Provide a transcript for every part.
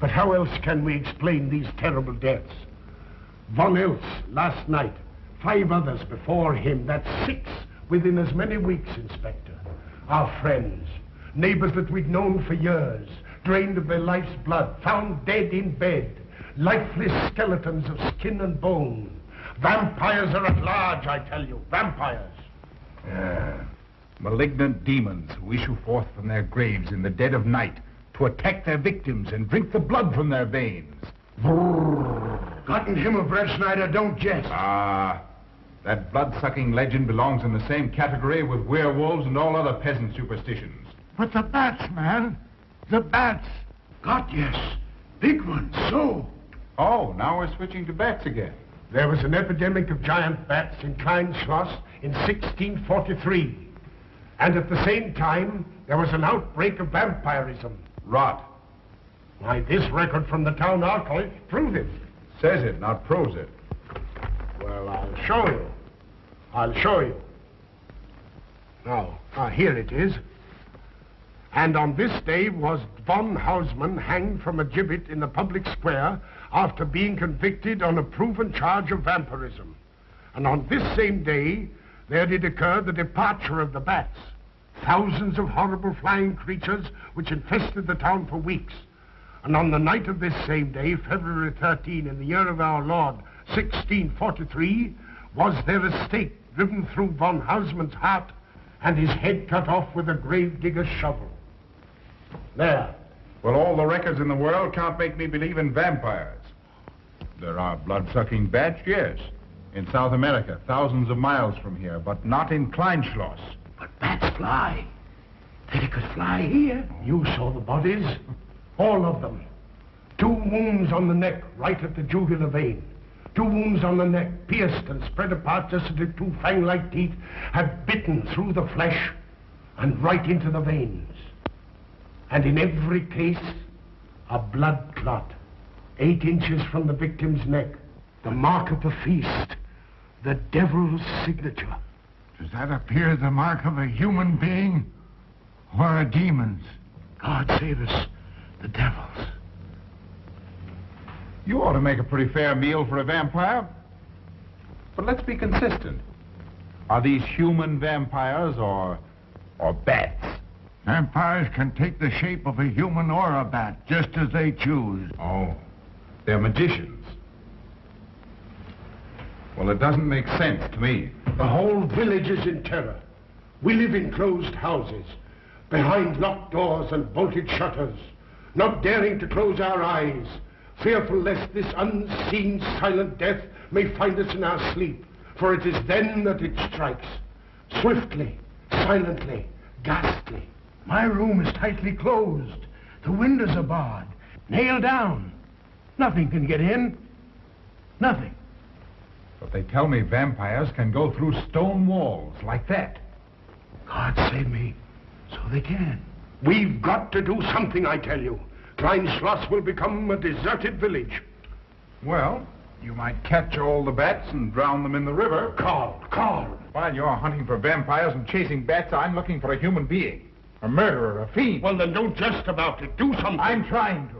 But how else can we explain these terrible deaths? Von Eltz last night, 5 others before him, that's 6 within as many weeks, Inspector. Our friends, neighbors that we'd known for years, drained of their life's blood, found dead in bed, lifeless skeletons of skin and bone. Vampires are at large, I tell you, vampires. Yeah. Malignant demons who issue forth from their graves in the dead of night to attack their victims and drink the blood from their veins. Gotten him of Red Schneider, don't jest. That blood-sucking legend belongs in the same category with werewolves and all other peasant superstitions. But the bats, man. The bats. God, yes. Big ones, so. Oh, now we're switching to bats again. There was an epidemic of giant bats in Kleinschloss in 1643. And at the same time, there was an outbreak of vampirism. Rot. Why, this record from the town archive proves it. Says it, not proves it. Well, I'll show you. I'll show you. Now, here it is. And on this day was von Hausmann hanged from a gibbet in the public square after being convicted on a proven charge of vampirism. And on this same day, there did occur the departure of the bats. Thousands of horrible flying creatures which infested the town for weeks. And on the night of this same day, February 13, in the year of our Lord, 1643, was there a stake driven through von Hausmann's heart and his head cut off with a grave digger's shovel. There. Well, all the records in the world can't make me believe in vampires. There are blood-sucking bats, yes. In South America, thousands of miles from here, but not in Kleinschloss. But bats fly. They could fly here. You saw the bodies. All of them. 2 wounds on the neck, right at the jugular vein. 2 wounds on the neck, pierced and spread apart just as if 2 fang-like teeth had bitten through the flesh and right into the veins. And in every case, a blood clot, 8 inches from the victim's neck. The mark of the feast, the devil's signature. Does that appear the mark of a human being or a demon's? God save us, the devil's. You ought to make a pretty fair meal for a vampire. But let's be consistent. Are these human vampires or bats? Vampires can take the shape of a human or a bat, just as they choose. Oh, they're magicians. Well, it doesn't make sense to me. The whole village is in terror. We live in closed houses, behind locked doors and bolted shutters, not daring to close our eyes, fearful lest this unseen silent death may find us in our sleep, for it is then that it strikes, swiftly, silently, ghastly. My room is tightly closed. The windows are barred, nailed down. Nothing can get in. Nothing. But they tell me vampires can go through stone walls like that. God save me. So they can. We've got to do something, I tell you. Kleinschloss will become a deserted village. Well, you might catch all the bats and drown them in the river. Carl. While you're hunting for vampires and chasing bats, I'm looking for a human being. A murderer, a fiend. Well, then don't jest about it. Do something. I'm trying to.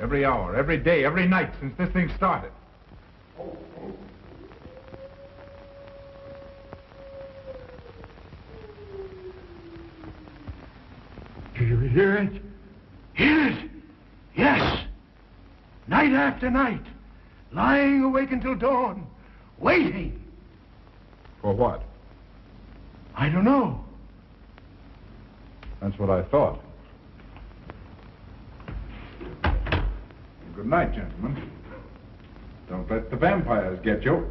Every hour, every day, every night since this thing started. Do you hear it? Hear it? Yes. Night after night. Lying awake until dawn. Waiting. For what? I don't know. That's what I thought. Good night, gentlemen. Don't let the vampires get you.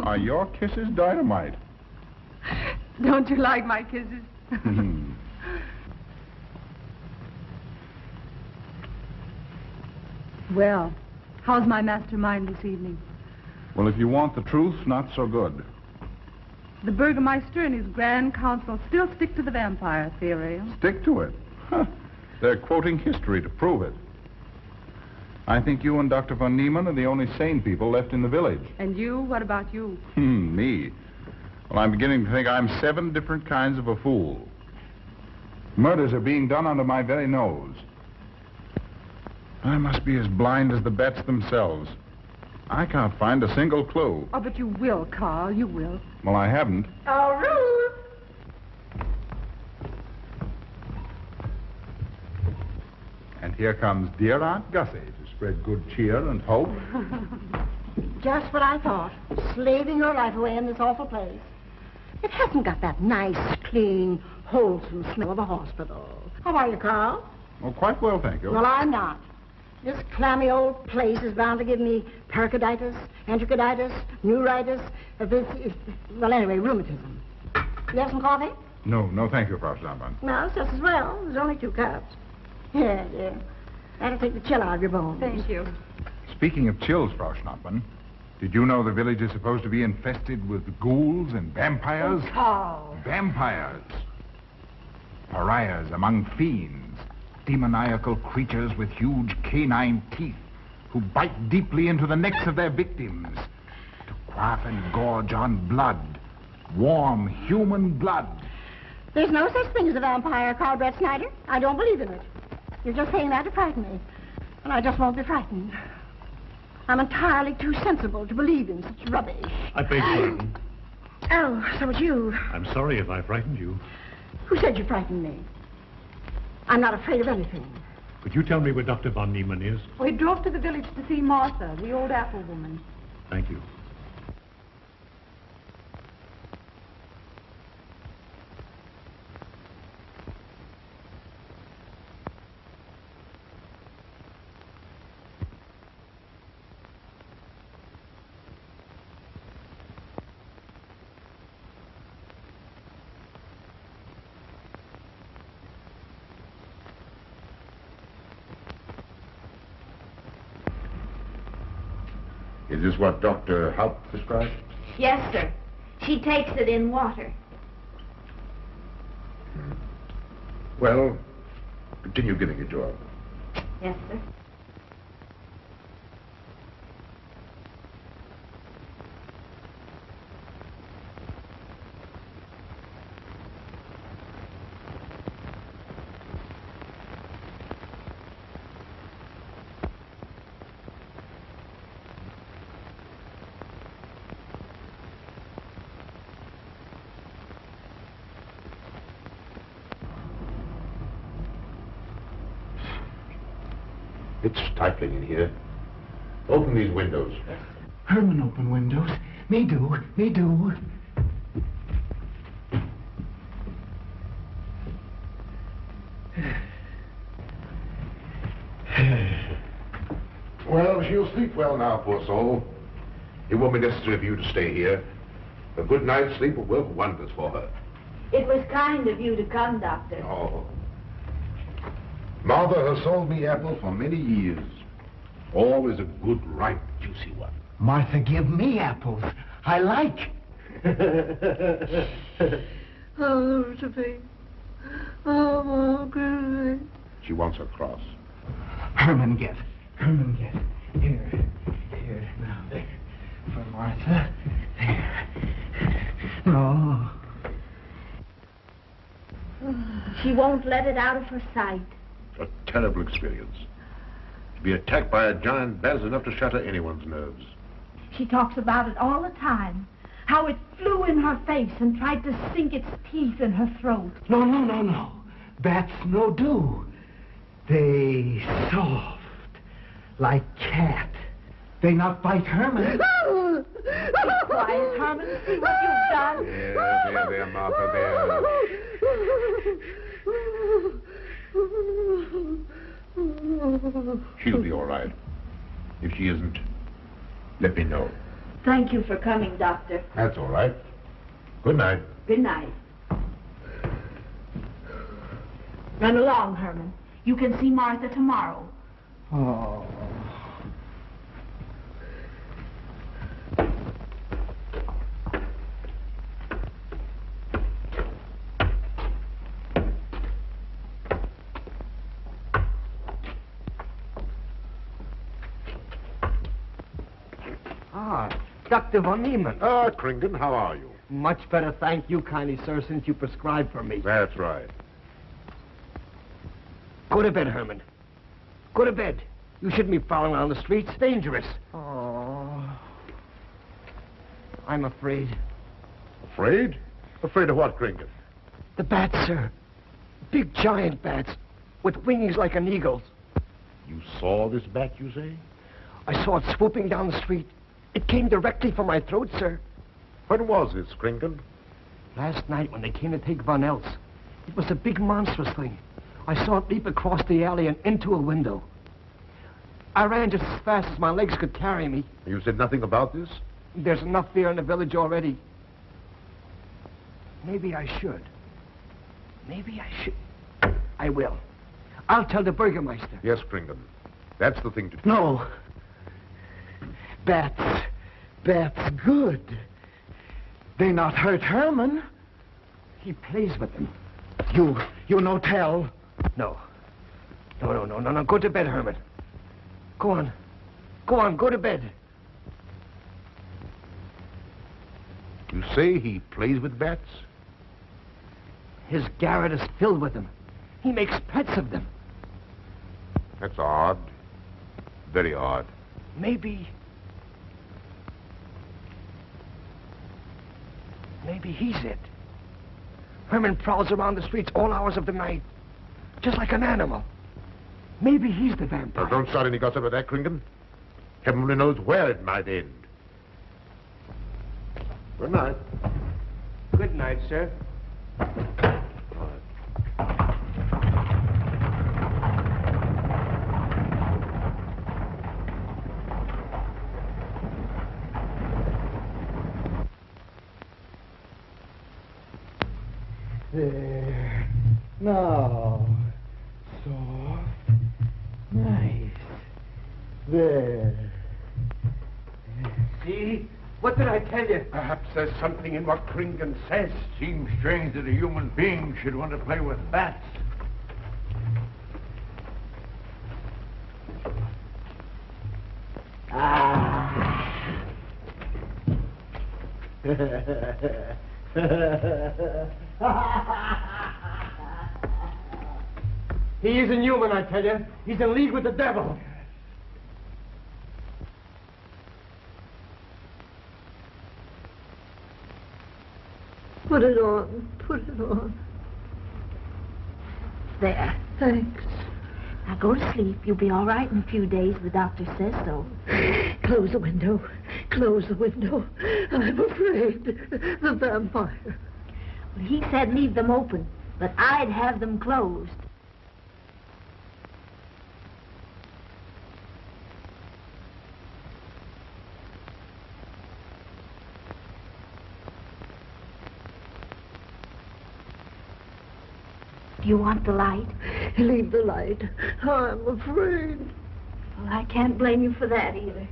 Are your kisses dynamite? Don't you like my kisses? Well, how's my mastermind this evening? Well, if you want the truth, not so good. The Burgermeister and his Grand Council still stick to the vampire theory. Stick to it. Huh. They're quoting history to prove it. I think you and Dr. von Niemann are the only sane people left in the village. And you? What about you? Me? Well, I'm beginning to think I'm 7 different kinds of a fool. Murders are being done under my very nose. I must be as blind as the bats themselves. I can't find a single clue. Oh, but you will, Carl. You will. Well, I haven't. Oh, Ruth! And here comes dear Aunt Gussie to spread good cheer and hope. Just what I thought. Slaving your life away in this awful place. It hasn't got that nice, clean, wholesome smell of a hospital. How are you, Carl? Oh, quite well, thank you. Well, I'm not. This clammy old place is bound to give me pericarditis, enterocolitis, neuritis, well, anyway, rheumatism. You have some coffee? No, thank you, Frau Stammmann. No, just as well. There's only 2 cups. Yeah. That'll take the chill out of your bones. Thank you. Speaking of chills, Frau Schnappmann, did you know the village is supposed to be infested with ghouls and vampires? Oh, Carl. Vampires. Pariahs among fiends. Demoniacal creatures with huge canine teeth who bite deeply into the necks of their victims to quaff and gorge on blood. Warm human blood. There's no such thing as a vampire, Carl Brett Snyder. I don't believe in it. You're just saying that to frighten me. And I just won't be frightened. I'm entirely too sensible to believe in such rubbish. I beg pardon. Oh, so it's you. I'm sorry if I frightened you. Who said you frightened me? I'm not afraid of anything. Could you tell me where Dr. von Niemann is? We drove to the village to see Martha, the old apple woman. Thank you. Is this what Dr. Haupt prescribed? Yes, sir. She takes it in water. Well, continue giving it to her. Yes, sir. It's stifling in here. Open these windows. Herman open windows. Me do. Well, she'll sleep well now, poor soul. It won't be necessary for you to stay here. A good night's sleep will work wonders for her. It was kind of you to come, Doctor. Oh. Martha has sold me apple for many years. Always a good, ripe, juicy one. Martha, give me apples. I like. Oh, Josephine. Oh, good. She wants her cross. Herman, get. Here. Now, there. For Martha. There. No. She won't let it out of her sight. A terrible experience. To be attacked by a giant bat is enough to shatter anyone's nerves. She talks about it all the time. How it flew in her face and tried to sink its teeth in her throat. No. Bats no do. They soft. Like cat. They not bite Herman. Be quiet, Herman. See what you've done. There, Martha, there. She'll be all right. If she isn't, let me know. Thank you for coming, Doctor. That's all right. Good night. Good night. Run along, Herman. You can see Martha tomorrow. Oh. Dr. Von Niemann. Ah, Kringen, how are you? Much better, thank you kindly, sir, since you prescribed for me. That's right. Go to bed, Herman. Go to bed. You shouldn't be prowling around the streets. Dangerous. Oh. I'm afraid. Afraid? Afraid of what, Kringen? The bats, sir. Big giant bats with wings like an eagle's. You saw this bat, you say? I saw it swooping down the street. It came directly for my throat, sir. When was this, Kringen? Last night when they came to take Von Eltz. It was a big monstrous thing. I saw it leap across the alley and into a window. I ran just as fast as my legs could carry me. You said nothing about this? There's enough fear in the village already. Maybe I should. Maybe I should. I will. I'll tell the Burgermeister. Yes, Kringen. That's the thing to do. No. Bats. Bats good. They not hurt Herman. He plays with them. You no tell. No. No. Go to bed, Herman. Go on. Go to bed. You say he plays with bats? His garret is filled with them. He makes pets of them. That's odd. Very odd. Maybe he's it. Herman prowls around the streets all hours of the night, just like an animal. Maybe he's the vampire. Now, don't start any gossip about that, Kringen. Heaven only knows where it might end. Good night. Good night, sir. There. Now. Soft. Nice. There. See? What did I tell you? Perhaps there's something in what Kringen says. Seems strange that a human being should want to play with bats. He isn't human, I tell you. He's in league with the devil. Put it on. There. Thanks. Now go to sleep. You'll be all right in a few days. The doctor says so. Close the window. I'm afraid. The vampire. Well, he said leave them open, but I'd have them closed. Do you want the light? Leave the light. I'm afraid. Well, I can't blame you for that either.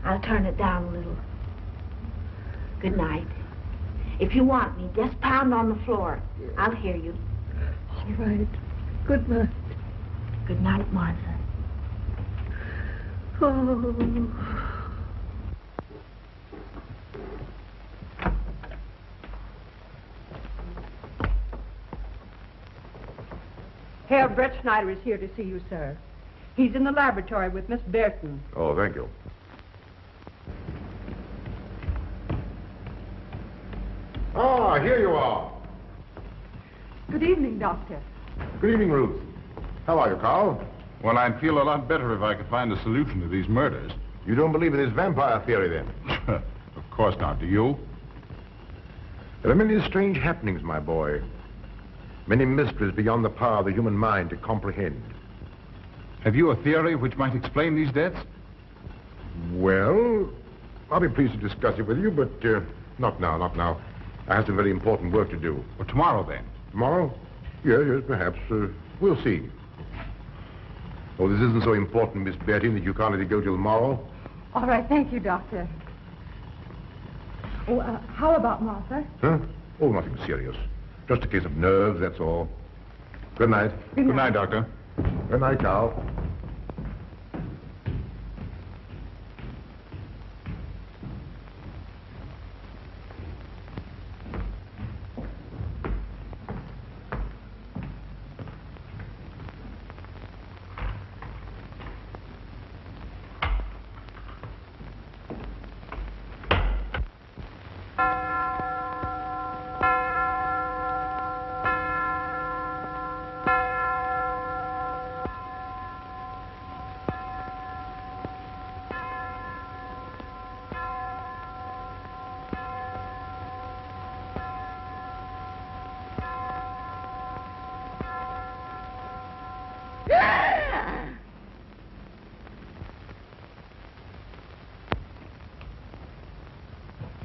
I'll turn it down a little. Good night. If you want me, just pound on the floor. I'll hear you. All right. Good night. Good night, Martha. Oh. Herr Brett Schneider is here to see you, sir. He's in the laboratory with Miss Burton. Oh, thank you. Ah, here you are. Good evening, Doctor. Good evening, Ruth. How are you, Carl? Well, I'd feel a lot better if I could find a solution to these murders. You don't believe in this vampire theory, then? Of course not. Do you? There are many strange happenings, my boy. Many mysteries beyond the power of the human mind to comprehend. Have you a theory which might explain these deaths? Well, I'll be pleased to discuss it with you, but not now. I have some very important work to do. Well, tomorrow, then. Tomorrow? Yes, perhaps. We'll see. Oh, this isn't so important, Miss Betty, that you can't let it go till tomorrow. All right, thank you, Doctor. Oh, how about Martha? Huh? Oh, nothing serious. Just a case of nerves, that's all. Good night. Good night, Doctor. Good night, Carl.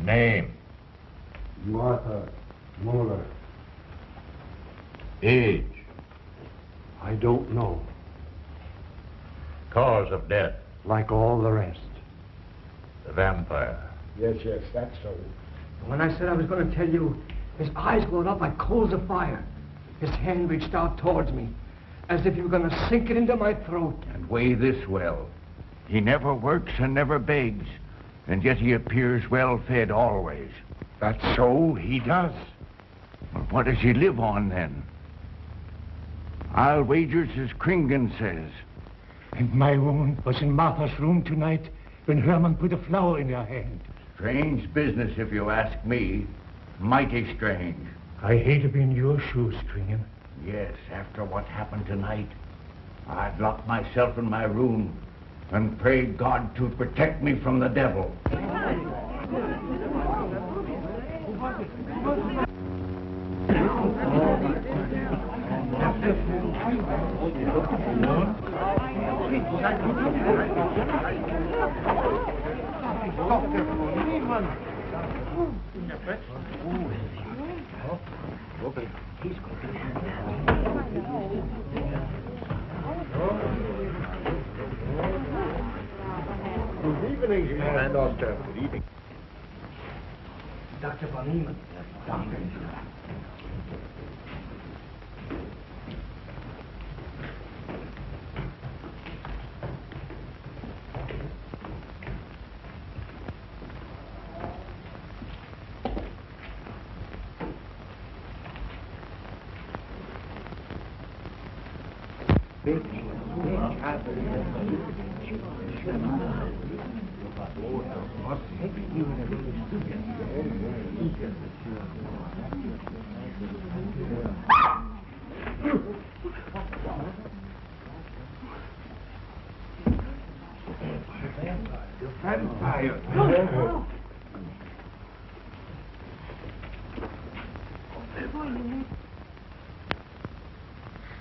Name. Martha Muller. Age. I don't know. Cause of death. Like all the rest. The vampire. Yes, that's so. When I said I was going to tell you, his eyes glowed up like coals of fire. His hand reached out towards me, as if he were going to sink it into my throat. And weigh this well. He never works and never begs, and yet he appears well-fed always. That's so, he does. Well, what does he live on, then? I'll wager it's as Kringan says. And my wound was in Martha's room tonight when Herman put a flower in her hand. Strange business, if you ask me. Mighty strange. I hate to be in your shoes, Kringan. Yes, after what happened tonight, I'd lock myself in my room and pray God to protect me from the devil. Good evening, and Doctor. Good evening. Dr. von Niemann. Doctor.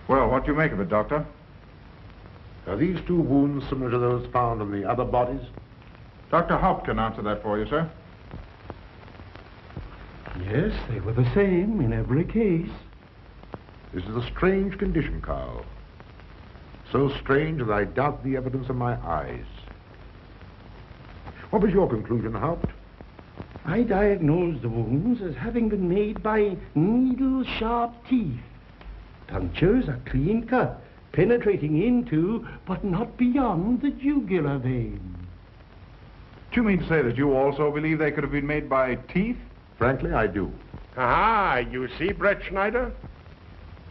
Well, what do you make of it, Doctor? Are these two wounds similar to those found on the other bodies? Dr. Haupt can answer that for you, sir. Yes, they were the same in every case. This is a strange condition, Carl. So strange that I doubt the evidence of my eyes. What was your conclusion, Haupt? I diagnosed the wounds as having been made by needle-sharp teeth. Punctures are clean cut, penetrating into, but not beyond, the jugular vein. Do you mean to say that you also believe they could have been made by teeth? Frankly, I do. Ah, you see, Brett Schneider?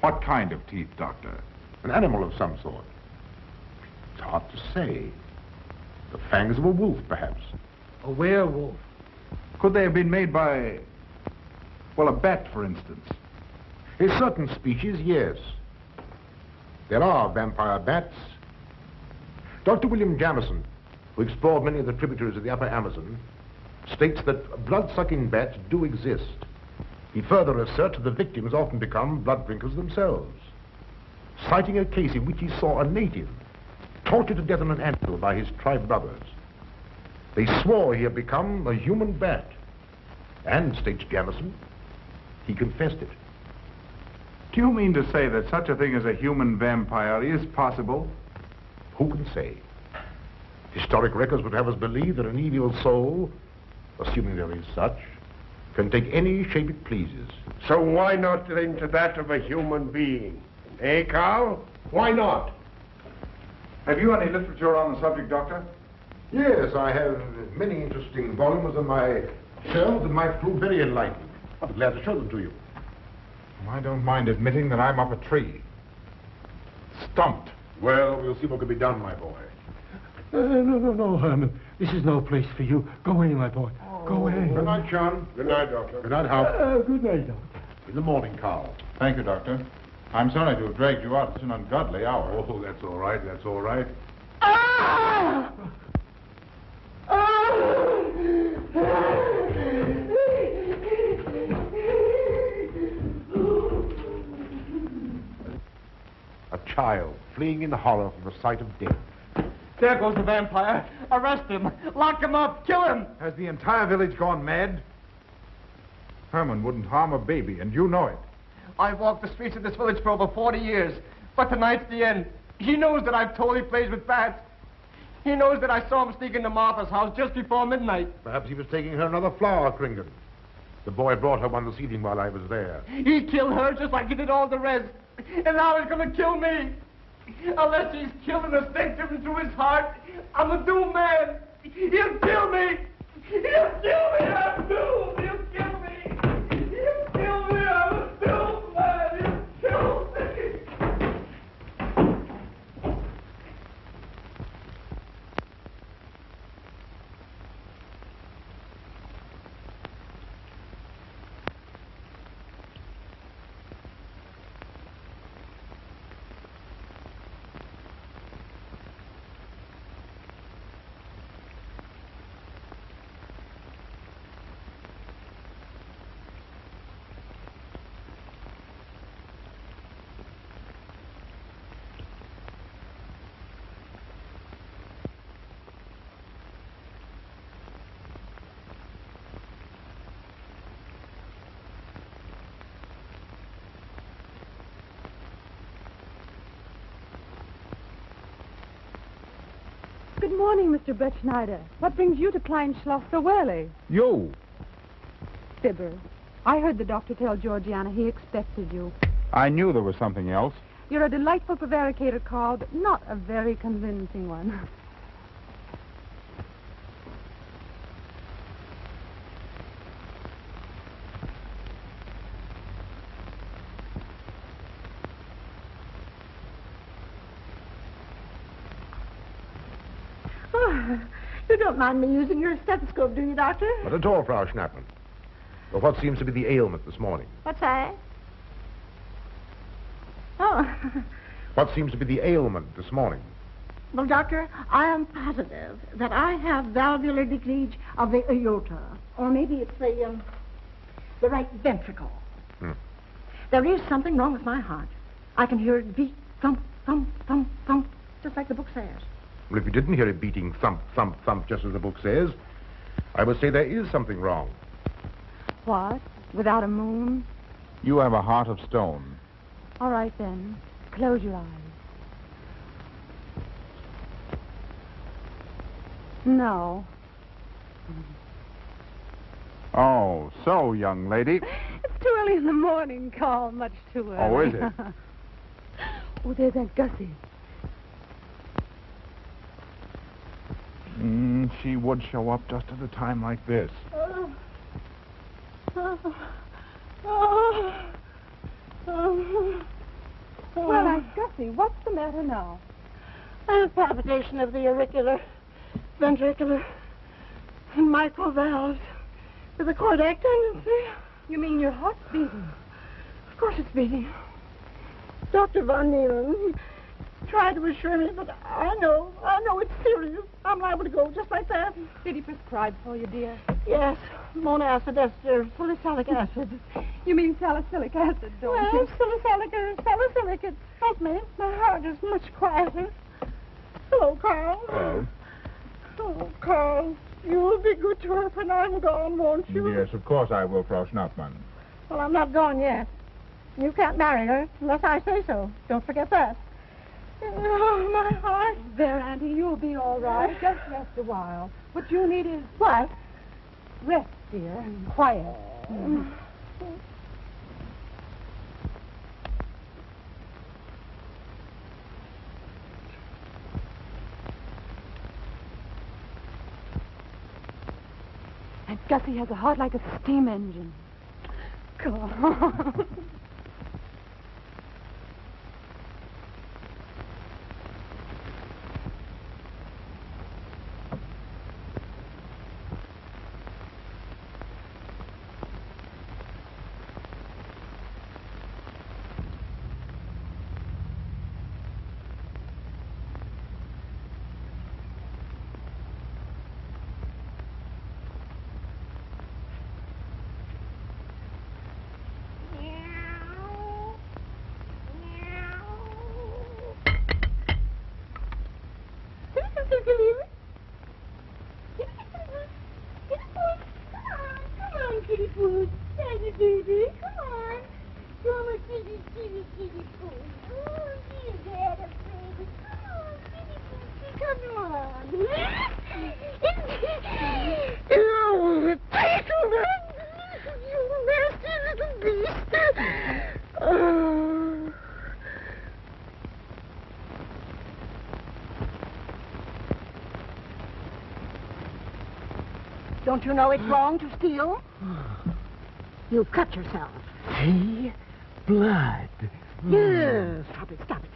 What kind of teeth, Doctor? An animal of some sort. It's hard to say. The fangs of a wolf, perhaps. A werewolf. Could they have been made by, well, a bat, for instance? A certain species, yes. There are vampire bats. Dr. William Jamison, who explored many of the tributaries of the upper Amazon, states that blood-sucking bats do exist. He further asserts that the victims often become blood drinkers themselves, citing a case in which he saw a native tortured to death on an anthill by his tribe brothers. They swore he had become a human bat, and, states Jamison, he confessed it. Do you mean to say that such a thing as a human vampire is possible? Who can say? Historic records would have us believe that an evil soul, assuming there is such, can take any shape it pleases. So why not link to that of a human being? Eh, Carl? Why not? Have you any literature on the subject, Doctor? Yes, I have many interesting volumes on my shelves that might prove very enlightening. I'll be glad to show them to you. I don't mind admitting that I'm up a tree. Stumped. Well, we'll see what can be done, my boy. No, Herman. This is no place for you. Go away, my boy. Go away. Good night, John. Good night, Doctor. Good night, Hal. Good night, Doctor. In the morning, Carl. Thank you, Doctor. I'm sorry to have dragged you out at such an ungodly hour. Oh, that's all right. That's all right. Ah! A child, fleeing in horror from the sight of death. There goes the vampire. Arrest him. Lock him up. Kill him. Has the entire village gone mad? Herman wouldn't harm a baby, and you know it. I've walked the streets of this village for over 40 years, but tonight's the end. He knows that I've told he plays with bats. He knows that I saw him sneak into Martha's house just before midnight. Perhaps he was taking her another flower, Kringan. The boy brought her one this evening while I was there. He killed her just like he did all the rest. And now he's going to kill me. Unless he's killed an effective into his heart, I'm a doomed man. He'll kill me. He'll kill me. I'm doomed. He'll kill me. He'll kill me. I'm a doomed man. He'll kill me. Good morning, Mr. Brett Schneider. What brings you to Klein Schloss so early? You? Fibber, I heard the doctor tell Georgiana he expected you. I knew there was something else. You're a delightful prevaricator, Carl, but not a very convincing one. Oh, you don't mind me using your stethoscope, do you, Doctor? Not at all, Frau Schnappmann. But what seems to be the ailment this morning? What's that? Oh. What seems to be the ailment this morning? Well, Doctor, I am positive that I have valvular leakage of the aorta. Or maybe it's the right ventricle. There is something wrong with my heart. I can hear it beat, thump, thump, thump, thump, just like the book says. Well, if you didn't hear it beating thump, thump, thump, just as the book says, I would say there is something wrong. What? Without a moon? You have a heart of stone. All right, then. Close your eyes. No. Oh, so, young lady. It's too early in the morning, Carl. Much too early. Oh, is it? Oh, there's Aunt Gussie. She would show up just at a time like this. Well, Aunt Gussie, what's the matter now? A palpitation of the auricular, ventricular, and mitral valves with a cardiac tendency. You mean your heart's beating? Of course it's beating. Dr. Von Nehmen tried to assure me, but I know it's serious. I'm liable to go just like that. Did he prescribe for you, dear? Yes, monacid ester, salicylic acid. You mean salicylic acid, don't Well, you? salicylic, it helped me. My heart is much quieter. Hello, Carl. Hello. Oh, Carl, you'll be good to her when I'm gone, won't you? Yes, of course I will, Frau Schnappmann. Well, I'm not gone yet. You can't marry her unless I say so. Don't forget that. Oh, my heart. There, Auntie, you'll be all right. Just rest a while. What you need is What? rest, dear, and quiet. And Gussie has a heart like a steam engine. Come on. Don't you know it's wrong to steal? You cut yourself. See? Blood. Yes. Stop it, stop it.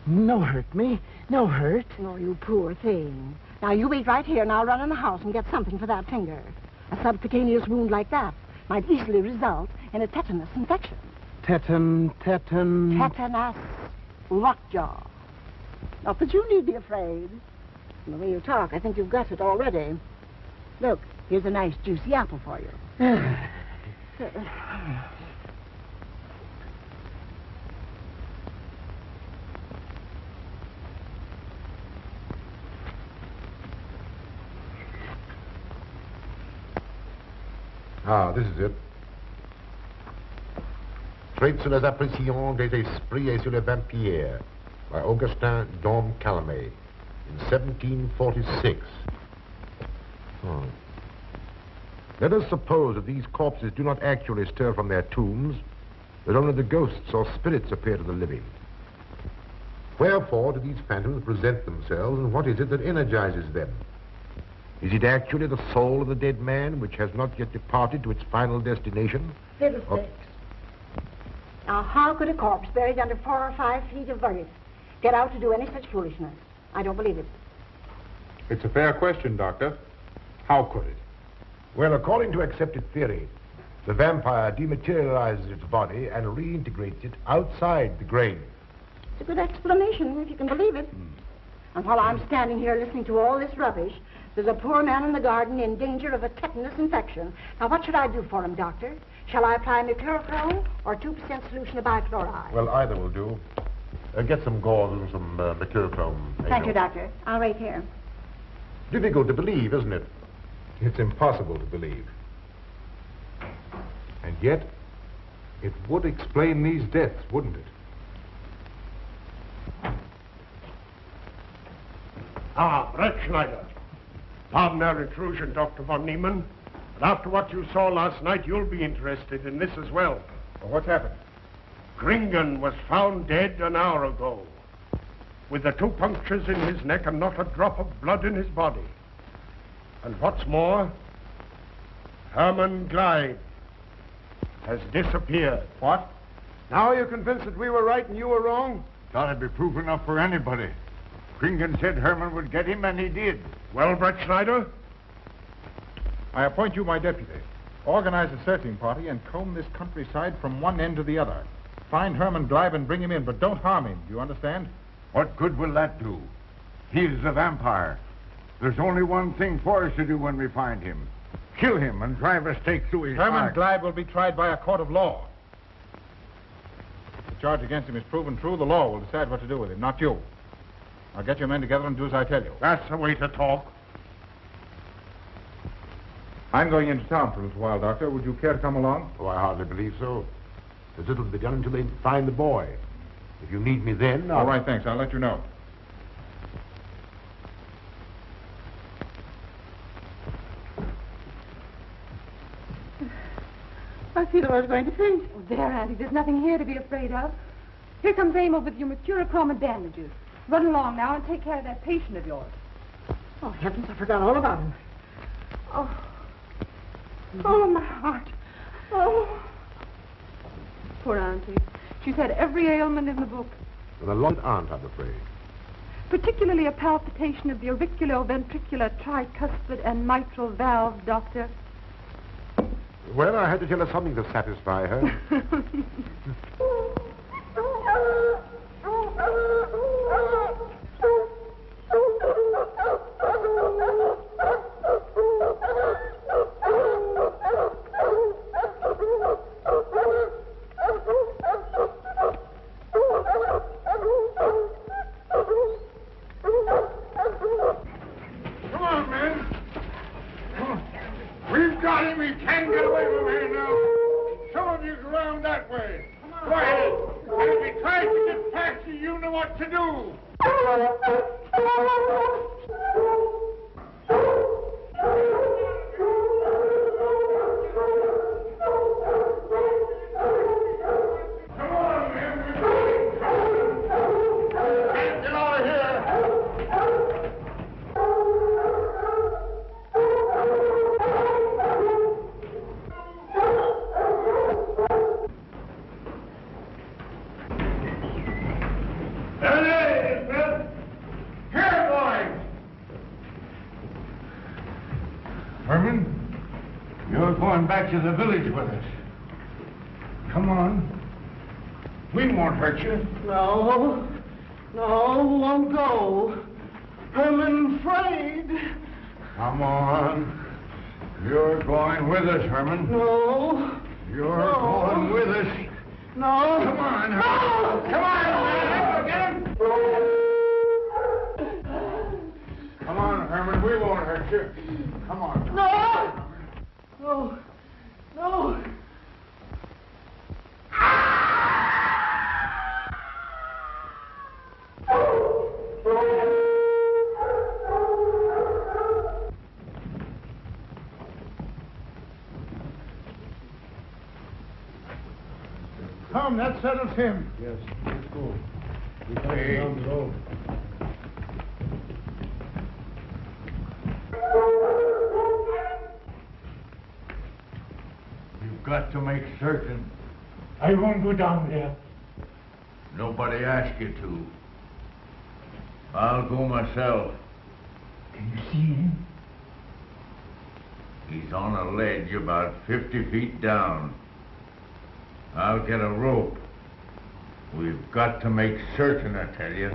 No hurt me. No hurt. Oh, you poor thing. Now, you wait right here, and I'll run in the house and get something for that finger. A subcutaneous wound like that might easily result in a tetanus infection. Tetanus. Tetanus. Lockjaw. Not that you need be afraid. From the way you talk, I think you've got it already. Look, here's a nice juicy apple for you. Ah, this is it. Traits sur les apparitions des esprits et sur les vampires by Augustin Dom Calame in 1746. Oh. Let us suppose that these corpses do not actually stir from their tombs, that only the ghosts or spirits appear to the living. Wherefore do these phantoms present themselves, and what is it that energizes them? Is it actually the soul of the dead man, which has not yet departed to its final destination? Fiddlesticks. Now, how could a corpse buried under 4 or 5 feet of earth get out to do any such foolishness? I don't believe it. It's a fair question, Doctor. How could it? Well, according to accepted theory, the vampire dematerializes its body and reintegrates it outside the grave. It's a good explanation, if you can believe it. And while I'm standing here listening to all this rubbish, there's a poor man in the garden in danger of a tetanus infection. Now, what should I do for him, Doctor? Shall I apply mercurochrome or 2% solution of bichloride? Well, either will do. Get some gauze and some mercurochrome. Thank you, Doctor. I'll wait here. Difficult to believe, isn't it? It's impossible to believe. And yet, it would explain these deaths, wouldn't it? Ah, Brett Schneider. Pardon our intrusion, Dr. von Niemann. But after what you saw last night, you'll be interested in this as well. Well, what's happened? Kringen was found dead an hour ago, with the 2 punctures in his neck and not a drop of blood in his body. And what's more, Herman Gleib has disappeared. What? Now you're convinced that we were right and you were wrong? That'd be proof enough for anybody. Kringen said Herman would get him, and he did. Well, Brett Schneider? I appoint you my deputy. Organize a searching party and comb this countryside from one end to the other. Find Herman Gleib and bring him in, but don't harm him. Do you understand? What good will that do? He's a vampire. There's only one thing for us to do when we find him. Kill him and drive a stake through his Herman heart. Gleib will be tried by a court of law. If the charge against him is proven true, the law will decide what to do with him, not you. Now get your men together and do as I tell you. That's the way to talk. I'm going into town for a little while, Doctor. Would you care to come along? Oh, I hardly believe so. There's little to be done until they find the boy. If you need me then, All right, thanks. I'll let you know. I feel I was going to faint. Oh, there, Auntie, there's nothing here to be afraid of. Here comes Amo with your mercurochrome and bandages. Run along now and take care of that patient of yours. Oh, heavens, I forgot all about him. Oh. Oh, my heart. Oh. Poor Auntie. She's had every ailment in the book. And a long aunt, I'm afraid. Particularly a palpitation of the auriculoventricular, tricuspid, and mitral valve, Doctor. Well, I had to tell her something to satisfy her. Come on, men. Come on. We've got him. He can't get away from here now. Some of you go around that way. Go ahead. And if he tries to get past you, you know what to do. Come on, men. Get out of here. going back to the village with us. Come on. We won't hurt you. No, won't go. Herman afraid. Come on. You're going with us, Herman. No. You're going with us. No. Come on, Herman. Come on, man. Get him. Come on, Herman. We won't hurt you. Come on. No. Come, that settles him. Yes, let's go. We can't Hey. be down the road. You've got to make certain. I won't go down there. Nobody asked you to. I'll go myself. Can you see him? He's on a ledge about 50 feet down. I'll get a rope. We've got to make certain, I tell you.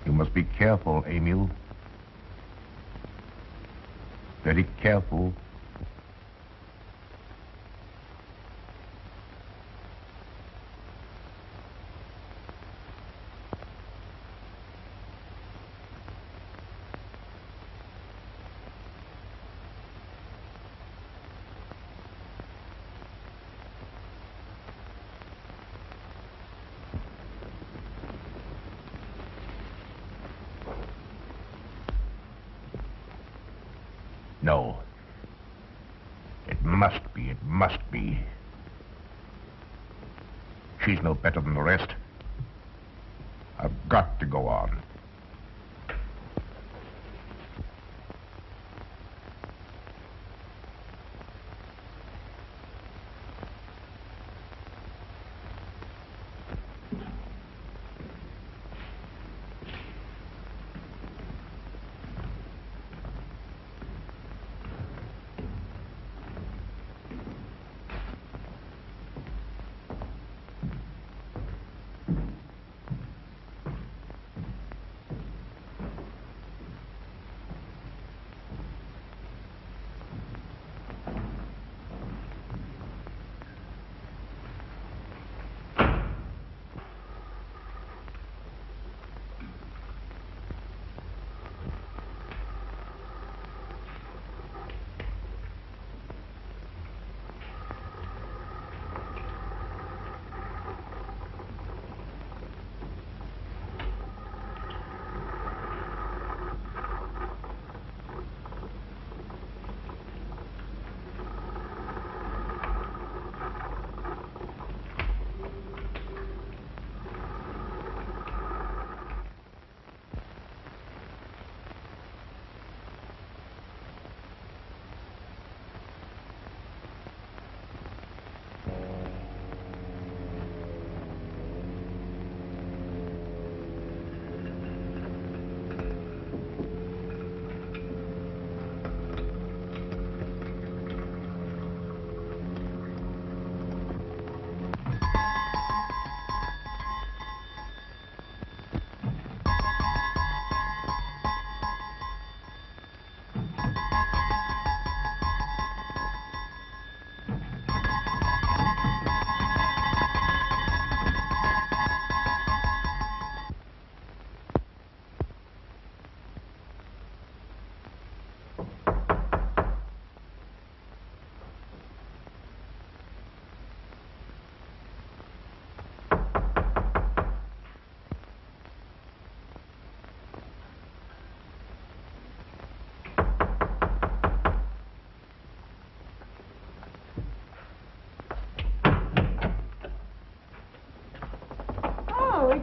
You must be careful, Emil. Very careful. No. It must be. She's no better than the rest. I've got to go on.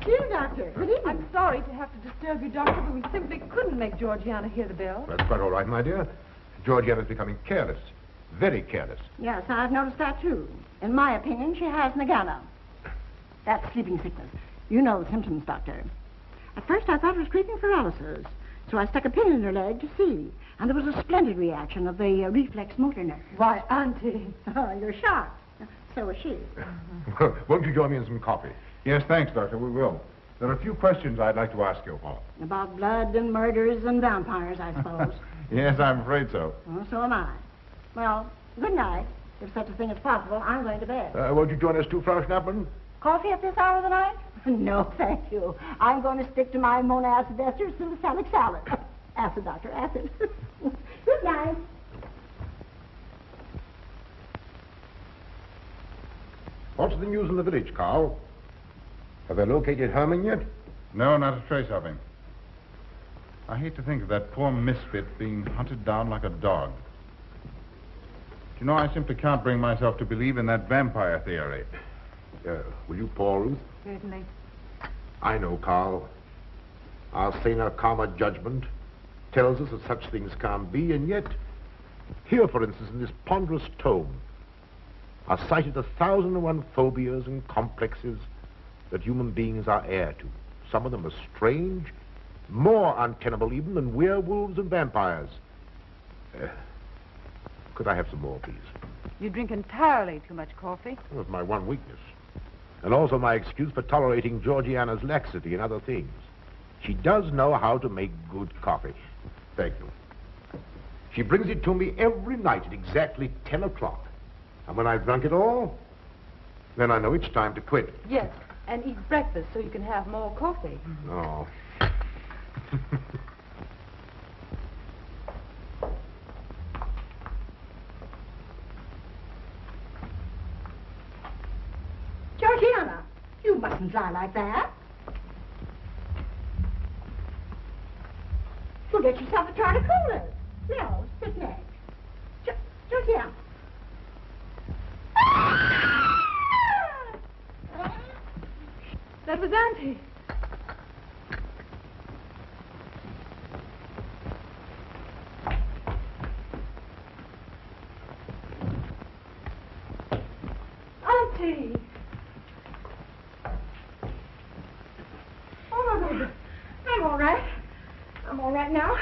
It's you, Doctor. Good evening. I'm sorry to have to disturb you, Doctor, but we simply couldn't make Georgiana hear the bell. That's quite all right, my dear. Georgiana's becoming careless. Very careless. Yes, I've noticed that, too. In my opinion, she has Nagana. That's sleeping sickness. You know the symptoms, Doctor. At first I thought it was creeping paralysis, so I stuck a pin in her leg to see. And there was a splendid reaction of the reflex motor nerve. Why, Auntie. Oh, you're shocked. So was she. Won't you join me in some coffee? Yes, thanks, Doctor. We will. There are a few questions I'd like to ask you. About blood and murders and vampires, I suppose. Yes, I'm afraid so. Well, so am I. Well, good night. If such a thing is possible, I'm going to bed. Won't you join us too, Frau Schnappmann? Coffee at this hour of the night? No, thank you. I'm going to stick to my monacid ester salicylic salad. Acid, Doctor, acid. Good night. What's the news in the village, Carl? Have they located Herman yet? No, not a trace of him. I hate to think of that poor misfit being hunted down like a dog. You know, I simply can't bring myself to believe in that vampire theory. Will you pour, Ruth? Certainly. I know, Carl. Our saner, calmer judgment tells us that such things can't be, and yet, here, for instance, in this ponderous tome, are cited 1,001 phobias and complexes that human beings are heir to. Some of them are strange, more untenable even than werewolves and vampires. Could I have some more, please? You drink entirely too much coffee. Well, it's my one weakness. And also my excuse for tolerating Georgiana's laxity and other things. She does know how to make good coffee. Thank you. She brings it to me every night at exactly 10 o'clock. And when I've drunk it all, then I know it's time to quit. Yes, and eat breakfast so you can have more coffee. Oh. Georgiana, you mustn't lie like that. You'll get yourself a jar of coolers. No, sit next. Georgiana. That was Auntie. Auntie! Oh, I'm all right. I'm all right now.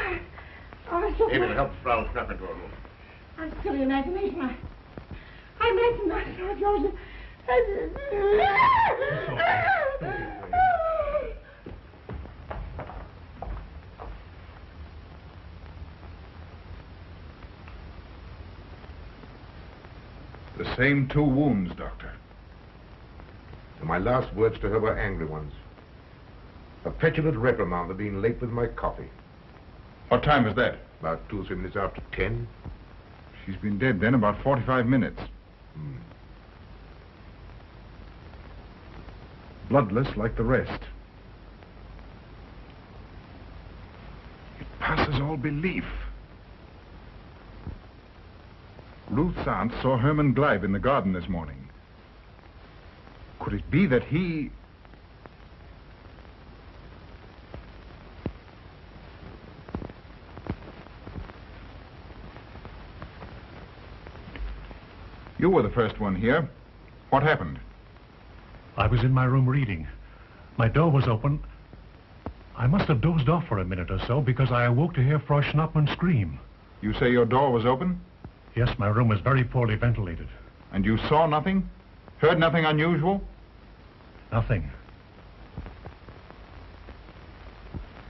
Oh, so Amy, help Frau Schnappmann to her room. I'm silly imagination. I imagine myself, Georgia. The same 2 wounds, Doctor. And my last words to her were angry ones. A petulant reprimand for being late with my coffee. What time was that? About 2 or 3 minutes after 10. She's been dead then about 45 minutes. Bloodless like the rest. It passes all belief. Ruth's aunt saw Herman Gleib in the garden this morning. Could it be that he... You were the first one here. What happened? I was in my room reading. My door was open. I must have dozed off for a minute or so because I awoke to hear Frau Schnappmann scream. You say your door was open? Yes, my room was very poorly ventilated. And you saw nothing? Heard nothing unusual? Nothing.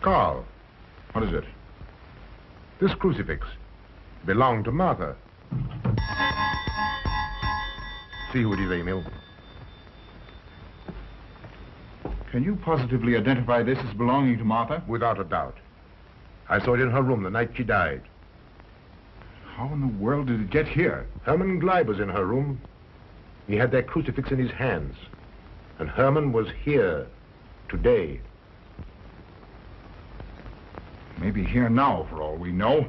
Carl, What is it? this crucifix belonged to Martha. See who it is, Emil. Can you positively identify this as belonging to Martha? Without a doubt. I saw it in her room the night she died. How in the world did it get here? Herman Gleib was in her room. He had that crucifix in his hands. And Herman was here today. Maybe here now, for all we know.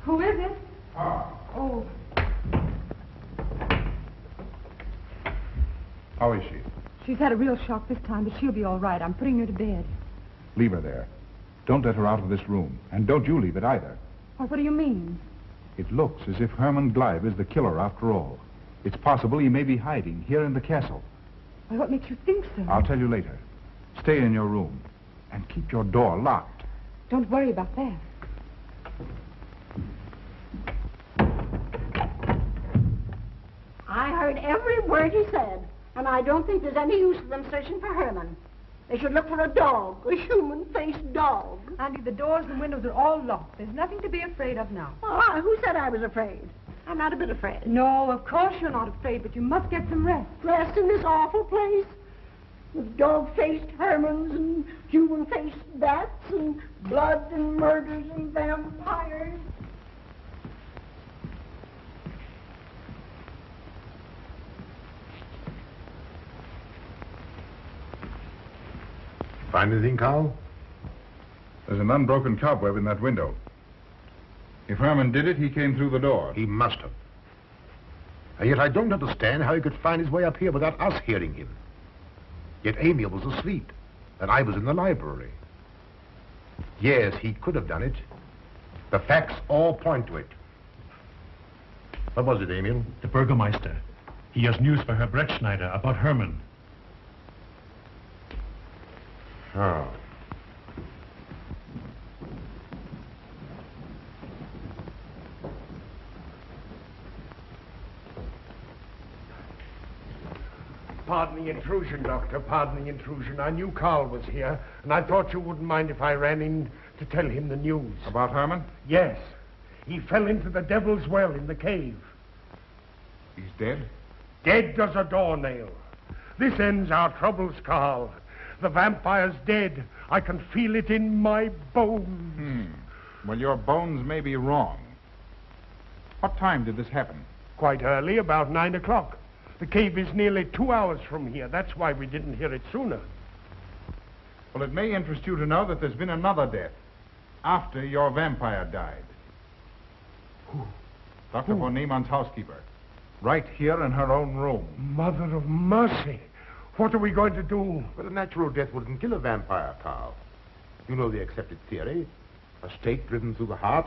Who is it? Oh, How is she? she's had a real shock this time, but she'll be all right. I'm putting her to bed. Leave her there. Don't let her out of this room. And don't you leave it either. Well, what do you mean? It looks as if Herman Gleib is the killer after all. It's possible he may be hiding here in the castle. Well, what makes you think so? I'll tell you later. Stay in your room and keep your door locked. Don't worry about that. I heard every word he said, and I don't think there's any use of them searching for Herman. They should look for a dog, a human-faced dog. Auntie, the doors and windows are all locked. There's nothing to be afraid of now. Oh, who said I was afraid? I'm not a bit afraid. No, of course you're not afraid, but you must get some rest. Rest in this awful place? With dog-faced Hermans and human-faced bats and blood and murders and vampires. Find anything, Carl? There's an unbroken cobweb in that window. If Herman did it, he came through the door. He must have. And yet I don't understand how he could find his way up here without us hearing him. Yet Amy was asleep, and I was in the library. Yes, he could have done it. The facts all point to it. What was it, Emil? The Burgermeister. He has news for Herr Brettschneider about Herman. Oh. Pardon the intrusion, Doctor. Pardon the intrusion. I knew Carl was here, and I thought you wouldn't mind if I ran in to tell him the news. About Herman? Yes. He fell into the Devil's Well in the cave. He's dead? Dead as a doornail. This ends our troubles, Carl. The vampire's dead. I can feel it in my bones. Well, your bones may be wrong. What time did this happen? Quite early, about 9 o'clock. The cave is nearly 2 hours from here. That's why we didn't hear it sooner. Well, it may interest you to know that there's been another death after your vampire died. Who? Dr. von Niemann's housekeeper. Right here in her own room. Mother of mercy. What are we going to do? But a natural death wouldn't kill a vampire, Carl. You know the accepted theory. A stake driven through the heart.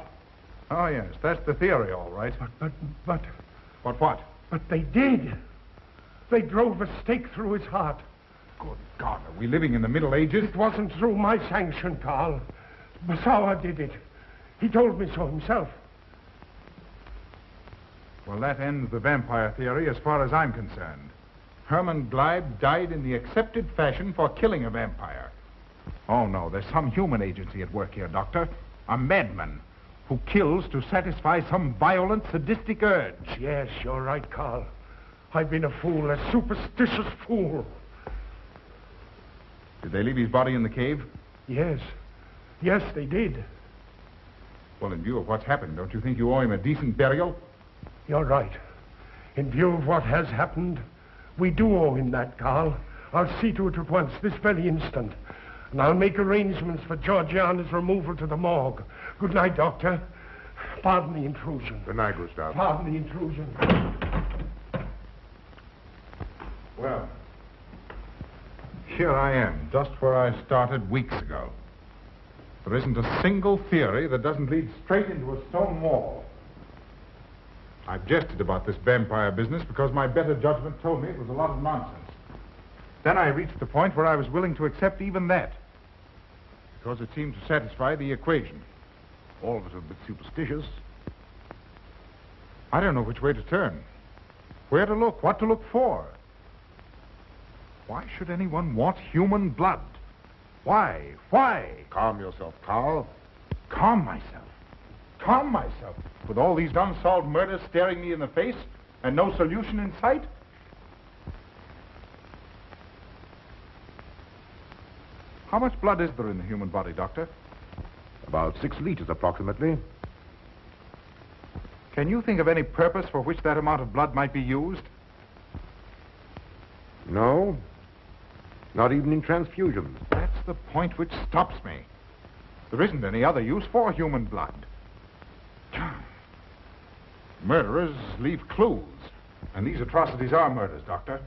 Oh, yes, that's the theory, all right. But... But what? But they did. They drove a stake through his heart. Good God, are we living in the Middle Ages? It wasn't through my sanction, Carl. Basawa did it. He told me so himself. Well, that ends the vampire theory as far as I'm concerned. Herman Gleib died in the accepted fashion for killing a vampire. Oh, no, there's some human agency at work here, Doctor. A madman who kills to satisfy some violent, sadistic urge. Yes, you're right, Carl. I've been a fool, a superstitious fool. Did they leave his body in the cave? Yes. Yes, they did. Well, in view of what's happened, don't you think you owe him a decent burial? You're right. In view of what has happened, we do owe him that, Carl. I'll see to it at once, this very instant. And I'll make arrangements for Georgiana's removal to the morgue. Good night, Doctor. Pardon the intrusion. Good night, Gustav. Pardon the intrusion. Well, here I am, just where I started weeks ago. There isn't a single theory that doesn't lead straight into a stone wall. I've jested about this vampire business because my better judgment told me it was a lot of nonsense. Then I reached the point where I was willing to accept even that, because it seemed to satisfy the equation. All of us are a bit superstitious. I don't know which way to turn, where to look, what to look for. Why should anyone want human blood? Why? Why? Calm yourself, Carl. Calm myself. Calm myself. With all these unsolved murders staring me in the face and no solution in sight? How much blood is there in the human body, Doctor? About 6 liters, approximately. Can you think of any purpose for which that amount of blood might be used? No. Not even in transfusions. That's the point which stops me. There isn't any other use for human blood. Murderers leave clues. And these atrocities are murders, Doctor.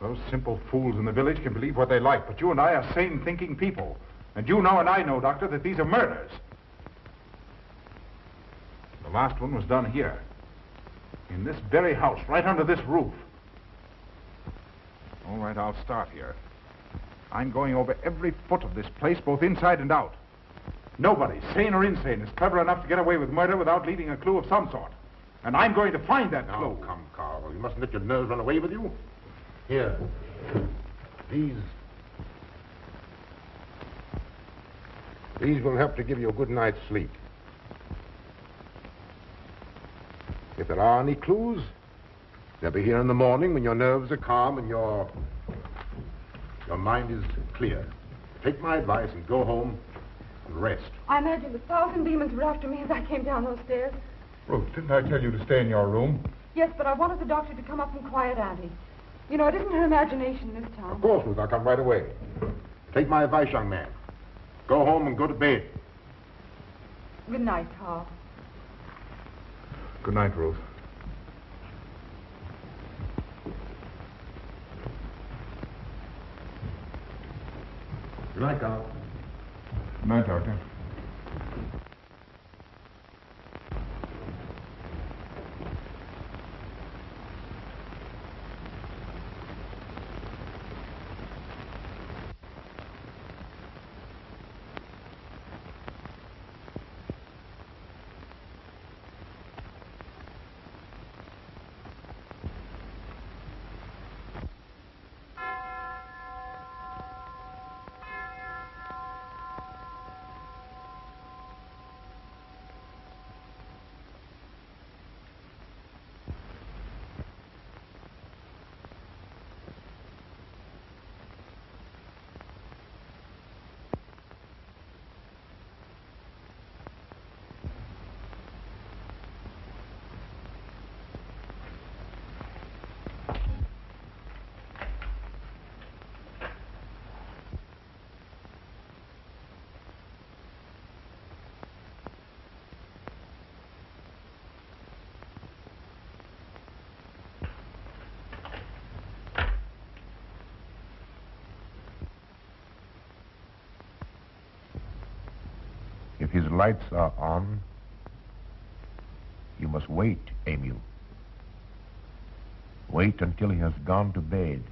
Those simple fools in the village can believe what they like, but you and I are sane, thinking people. And you know and I know, Doctor, that these are murders. The last one was done here. In this very house, right under this roof. All right, I'll start here. I'm going over every foot of this place, both inside and out. Nobody, sane or insane, is clever enough to get away with murder without leaving a clue of some sort. And I'm going to find that clue. Oh, come, Carl. You mustn't let your nerves run away with you. Here. These will help to give you a good night's sleep. If there are any clues, they'll be here in the morning when your nerves are calm and your mind is clear. Take my advice and go home and rest. I imagine 1,000 demons were after me as I came down those stairs. Ruth, didn't I tell you to stay in your room? Yes, but I wanted the doctor to come up and quiet Auntie. You know, it isn't her imagination this time. Of course, Ruth. I'll come right away. Take my advice, young man. Go home and go to bed. Good night, Carl. Good night, Ruth. Good night, Carl. Good night, Doctor. If his lights are on, you must wait, Emil. Wait until he has gone to bed.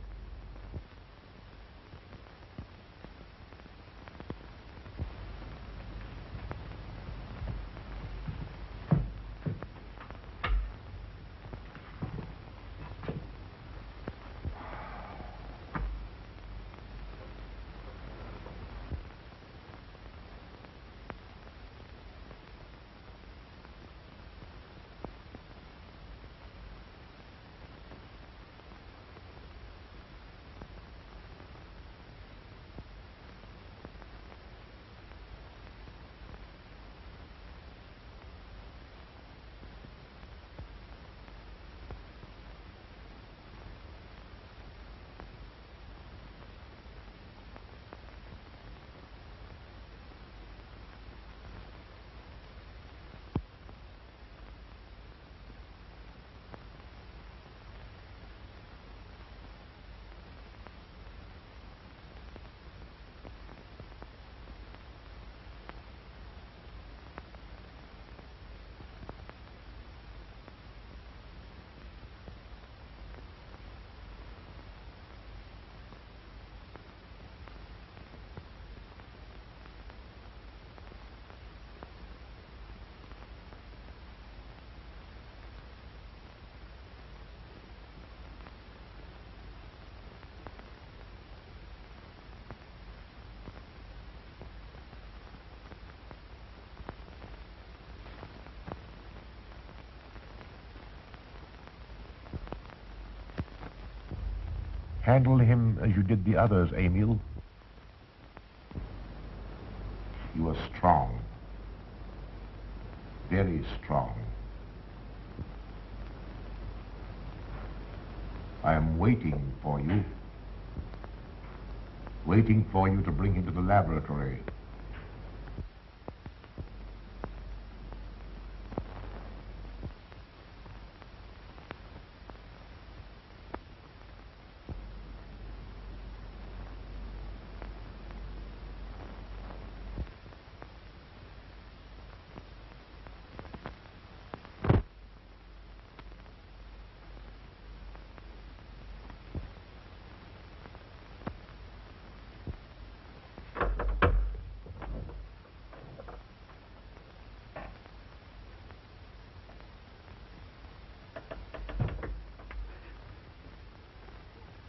Handle him as you did the others, Emil. You are strong. Very strong. I am waiting for you. Waiting for you to bring him to the laboratory.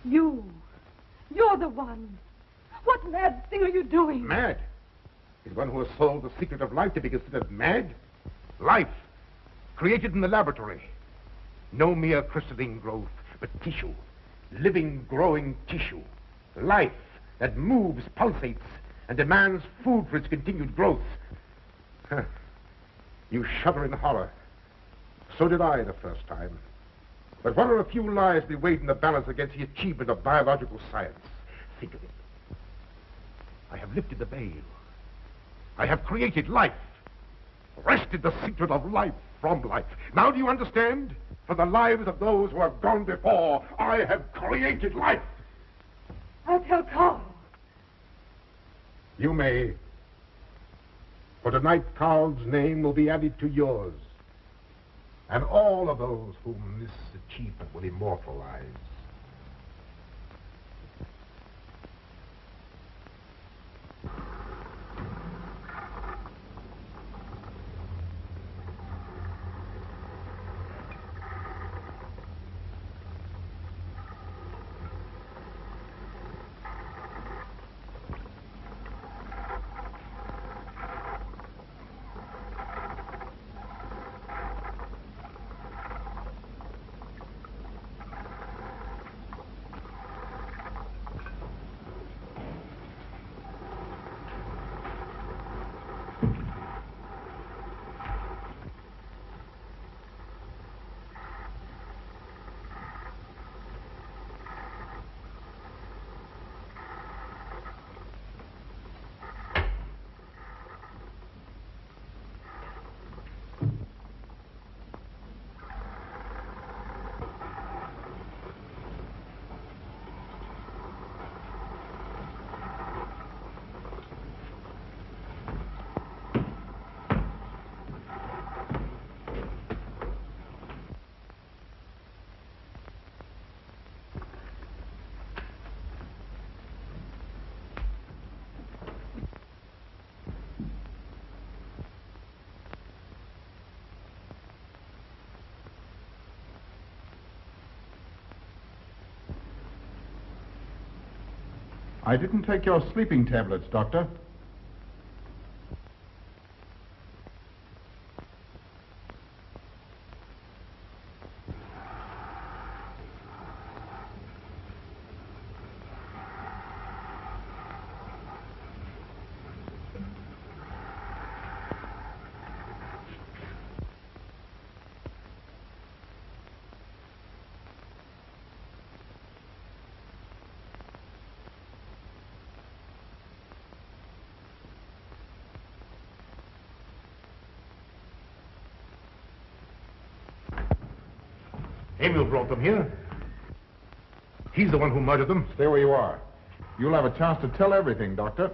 You're the one. What mad thing are you doing? Mad? Is one who has solved the secret of life to be considered mad? Life, created in the laboratory. No mere crystalline growth, but tissue. Living, growing tissue. Life that moves, pulsates, and demands food for its continued growth. Huh. You shudder in horror. So did I the first time. But what are a few lives to be weighed in the balance against the achievement of biological science? Think of it. I have lifted the veil. I have created life. Wrested the secret of life from life. Now do you understand? For the lives of those who have gone before, I have created life. I'll tell Carl. You may. For tonight, Carl's name will be added to yours. And all of those whom this achievement will immortalize. I didn't take your sleeping tablets, Doctor. Emil brought them here. He's the one who murdered them. Stay where you are. You'll have a chance to tell everything, Doctor.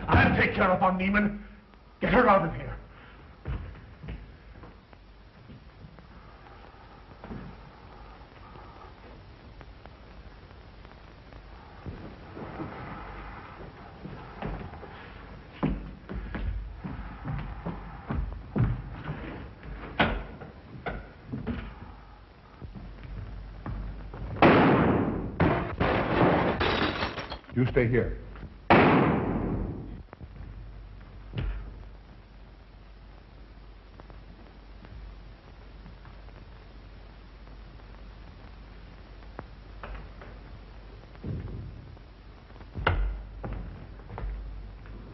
I'll take care of Von Niemann. Get her out of here. You stay here.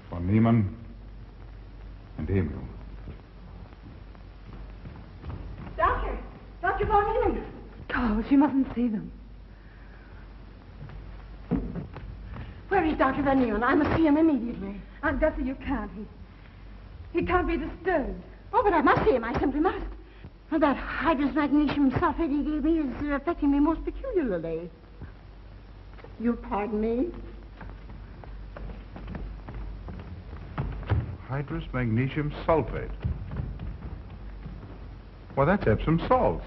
Von Niemann and Emil. Dr. Von Niemann. Carl, she mustn't see them. Where is Dr. Von Niemann? I must see him immediately. Aunt Gussie, you can't. He can't be disturbed. Oh, but I must see him. I simply must. Well, that hydrous magnesium sulfate he gave me is affecting me most peculiarly. You pardon me? Hydrous magnesium sulfate. Well, that's Epsom salts.